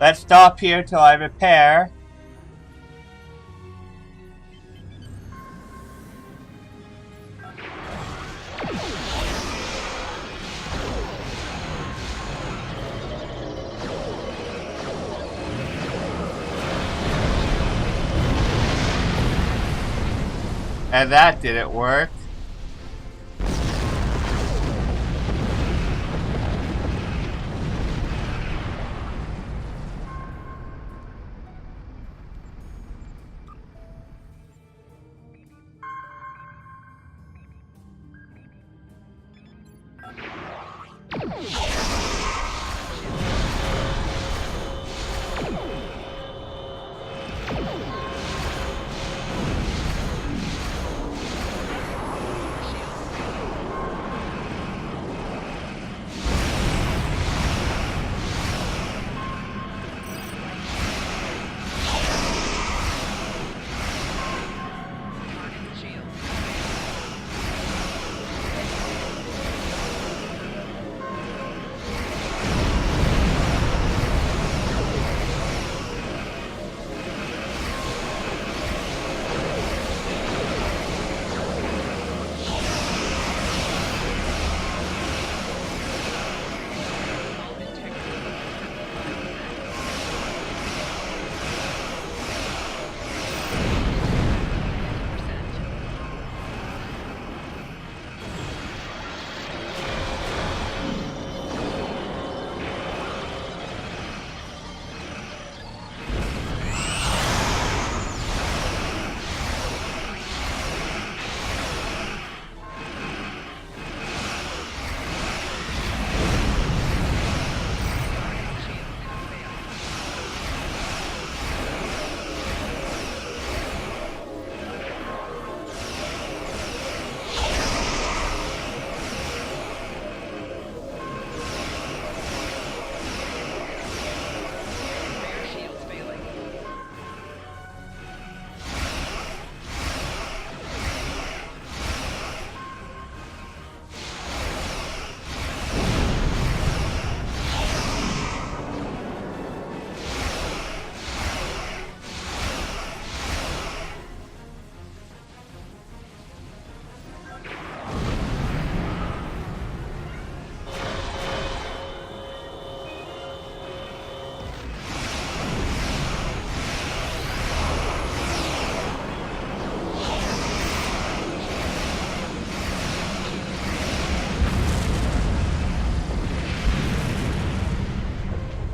Let's stop here till I repair. And that didn't work.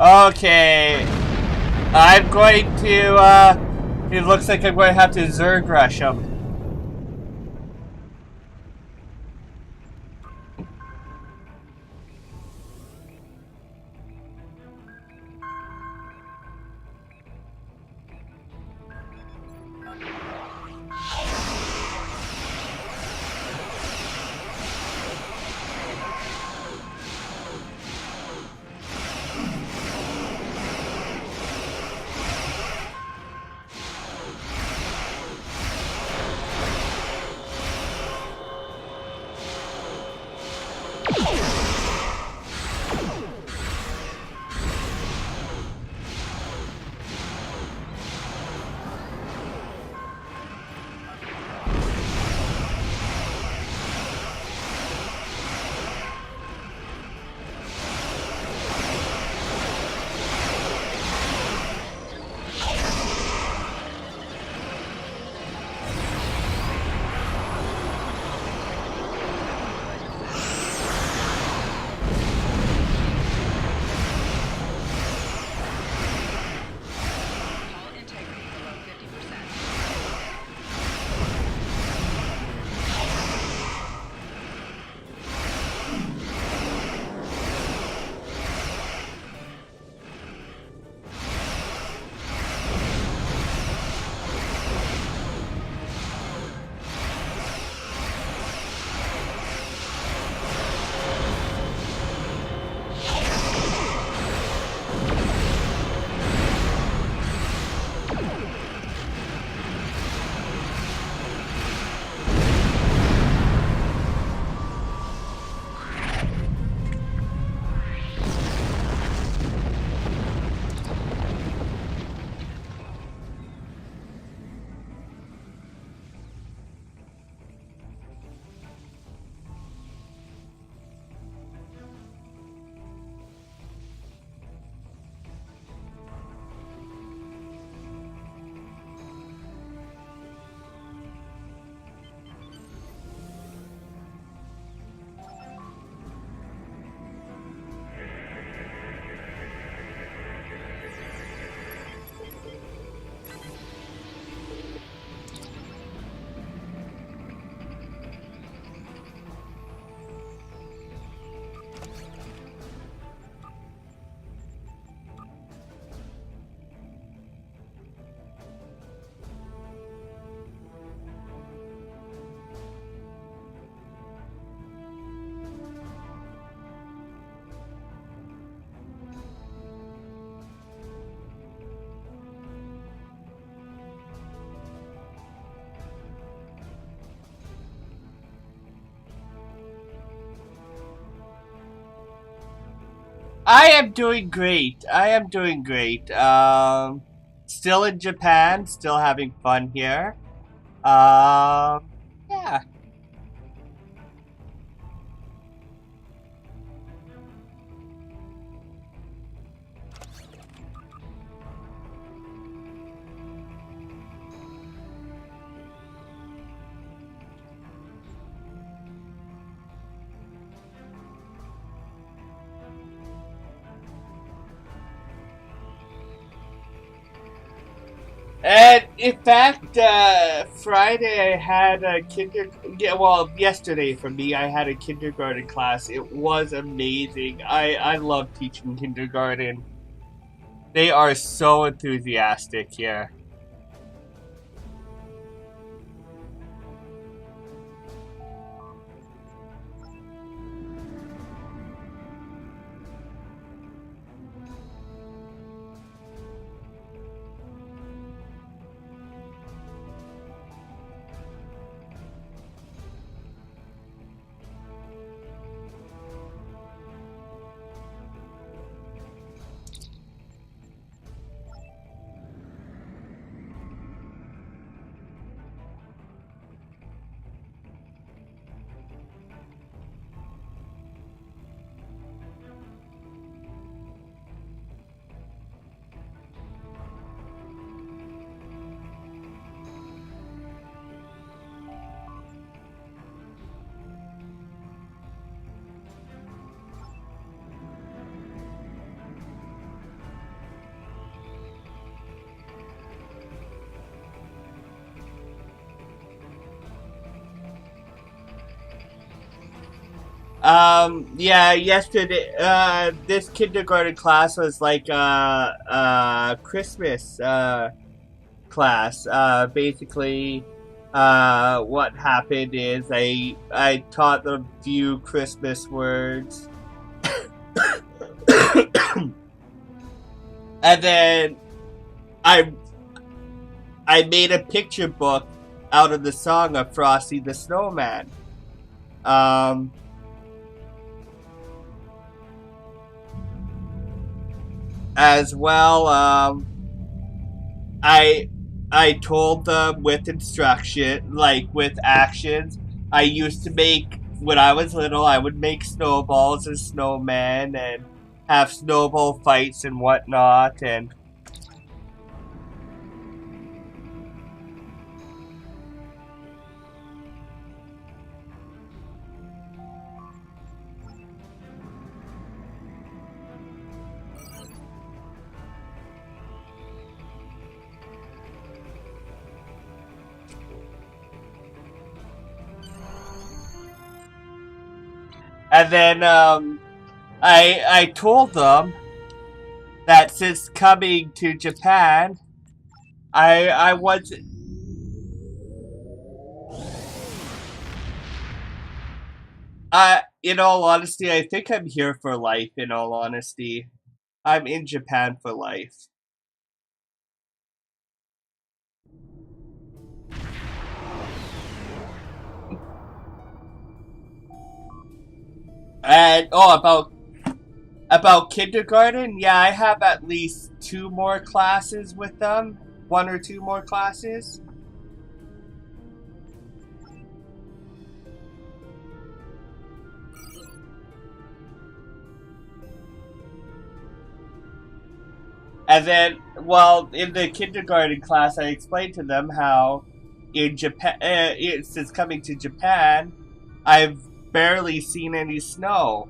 Okay. I'm going to, it looks like I'm going to have to Zerg rush him. I am doing great. I am doing great. Still in Japan, still having fun here. Yeah. And in fact, Friday I had a yesterday for me I had a kindergarten class. It was amazing. I love teaching kindergarten. They are so enthusiastic here. Yeah, yesterday, this kindergarten class was like, Christmas, class. Basically, what happened is I taught them a few Christmas words. And then I made a picture book out of the song of Frosty the Snowman. As well, I told them with instruction, like with actions. I used to make, when I was little, I would make snowballs and snowmen and have snowball fights and whatnot, and then I told them that since coming to Japan, I was in all honesty, I think I'm here for life. In all honesty, I'm in Japan for life. And about kindergarten, yeah, I have at least 2 more classes with them. 1 or 2 more classes. And then, well, in the kindergarten class, I explained to them how in Japan, since coming to Japan, I've barely seen any snow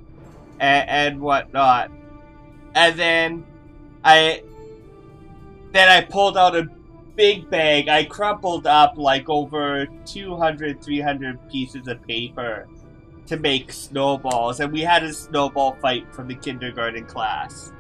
and whatnot. And then I pulled out a big bag. I crumpled up like over 200, 300 pieces of paper to make snowballs, and we had a snowball fight from the kindergarten class.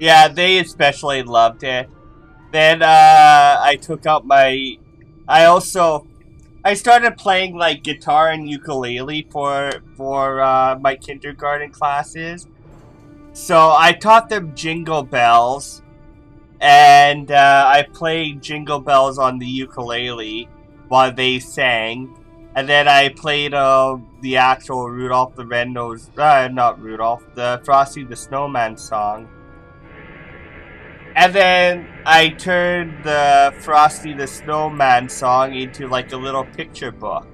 Yeah, they especially loved it. Then I took out my. I started playing like guitar and ukulele for my kindergarten classes. So I taught them Jingle Bells, and I played Jingle Bells on the ukulele while they sang. And then I played the actual Rudolph the Red-Nosed, not Rudolph, the Frosty the Snowman song. And then I turned the Frosty the Snowman song into like a little picture book.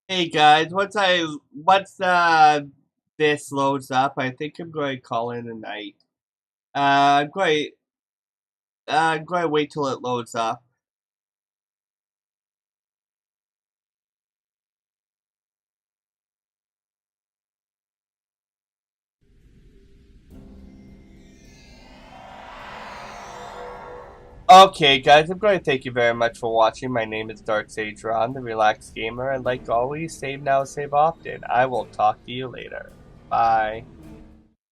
Hey guys, once this loads up, I think I'm going to call in a night. I'm going to wait till it loads up. Okay, guys, I'm going to thank you very much for watching. My name is Dark Sage Ron, the Relaxed Gamer, and like always, save now, save often. I will talk to you later. Bye.